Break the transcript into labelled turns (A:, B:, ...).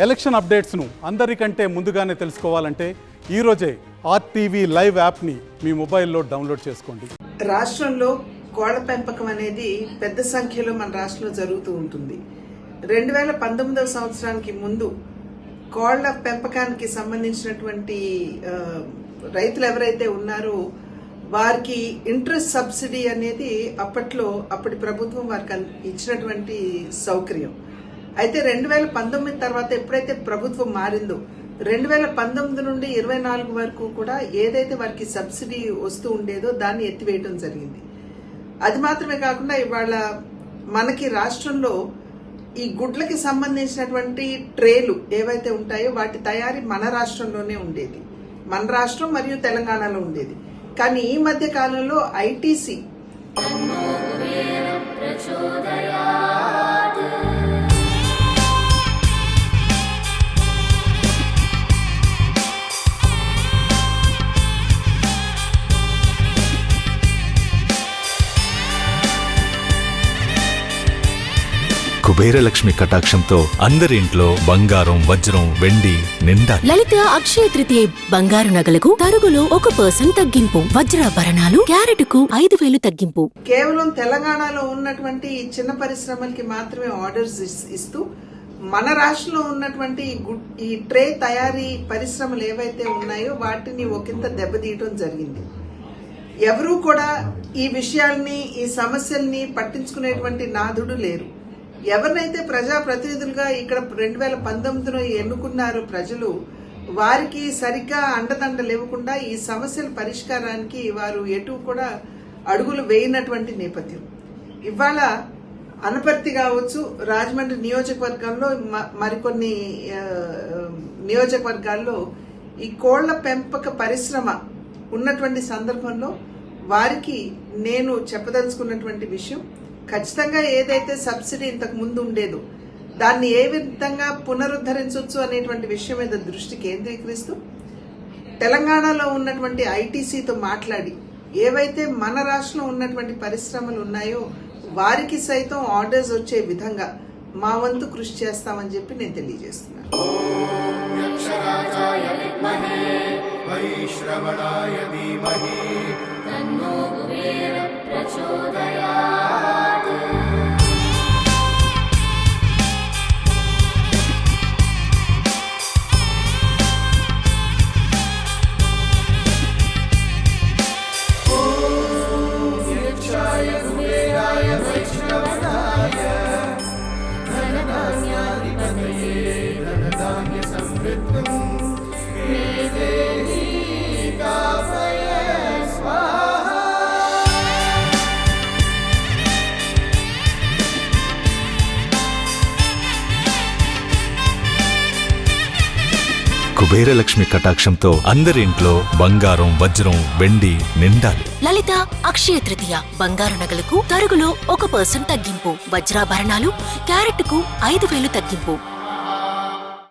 A: Election అప్డేట్స్ను అందరికంటే ముందుగానే తెలుసుకోవాలంటే ఈరోజే ఆర్టీవీ లైవ్ యాప్ని మీ మొబైల్లో డౌన్లోడ్ చేసుకోండి.
B: రాష్ట్రంలో కోళ్ల పెంపకం అనేది పెద్ద సంఖ్యలో మన రాష్ట్రంలో జరుగుతూ ఉంటుంది. 2019వ సంవత్సరానికి ముందు కోళ్ల పెంపకానికి సంబంధించినటువంటి రైతులు ఎవరైతే ఉన్నారో వారికి ఇంట్రెస్ట్ సబ్సిడీ అనేది అప్పటి ప్రభుత్వం వారికి ఇచ్చినటువంటి సౌకర్యం. అయితే 2019 తర్వాత ఎప్పుడైతే ప్రభుత్వం మారిందో 2019 నుండి 24 వరకు కూడా ఏదైతే వారికి సబ్సిడీ వస్తూ ఉండేదో దాన్ని ఎత్తివేయడం జరిగింది. అది మాత్రమే కాకుండా ఇవాళ మనకి రాష్ట్రంలో ఈ గుడ్లకి సంబంధించినటువంటి ట్రేలు ఏవైతే ఉంటాయో వాటి తయారీ మన రాష్ట్రంలోనే ఉండేది. మన రాష్ట్రం మరియు తెలంగాణలో ఉండేది. కానీ ఈ మధ్య కాలంలో ఐటీసీ
C: కుబేరలక్ష్మి కటాక్షంతో అందరి ఇంట్లో బంగారం, వజ్రం, వెండి నిండా.
D: లలిత అక్షయ తృతీయ బంగారు నగలకు తరుగులో 1% తగ్గింపు, వజ్రాభరణాలు క్యారెట్కు 5,000 తగ్గింపు.
B: కేవలం తెలంగాణలో ఉన్నటువంటి చిన్న పరిశ్రమలకి మాత్రమే ఆర్డర్స్ ఇస్తూ మన రాష్ట్రంలో ఉన్నటువంటి ఈ ట్రే తయారీ పరిశ్రమలు ఏవైతే ఉన్నాయో వాటిని ఒకంత దెబ్బతీయటం జరిగింది. ఎవరూ కూడా ఈ విషయాల్ని, ఈ సమస్యల్ని పట్టించుకునేటువంటి నాదుడు లేరు. ఎవరినైతే ప్రజాప్రతినిధులుగా ఇక్కడ 2019లో ఎన్నుకున్నారో ప్రజలు, వారికి సరిగ్గా అండదండలు ఇవ్వకుండా ఈ సమస్యల పరిష్కారానికి వారు ఎటు కూడా అడుగులు వేయనటువంటి నేపథ్యం. ఇవాళ అనపర్తి కావచ్చు, రాజమండ్రి నియోజకవర్గంలో మరికొన్ని నియోజకవర్గాల్లో ఈ కోళ్ల పెంపక పరిశ్రమ ఉన్నటువంటి సందర్భంలో వారికి నేను చెప్పదలుచుకున్నటువంటి విషయం, ఖచ్చితంగా ఏదైతే సబ్సిడీ ఇంతకు ముందు ఉండేదో దాన్ని ఏ విధంగా పునరుద్ధరించవచ్చు అనేటువంటి విషయం మీద దృష్టి కేంద్రీకరిస్తూ తెలంగాణలో ఉన్నటువంటి ఐటీసీతో మాట్లాడి ఏవైతే మన రాష్ట్రంలో ఉన్నటువంటి పరిశ్రమలు ఉన్నాయో వారికి సైతం ఆర్డర్స్ వచ్చే విధంగా మా వంతు కృషి చేస్తామని చెప్పి నేను తెలియజేస్తున్నాను.
C: కుబేరలక్ష్మి కటాక్షంతో అందరి ఇంట్లో బంగారం, వజ్రం, వెండి నిండాలి.
D: లలిత అక్షయ తృతీయ బంగారు నగలకు తరుగులో 1% తగ్గింపు, వజ్రాభరణాలు క్యారెట్కు 5,000 తగ్గింపు.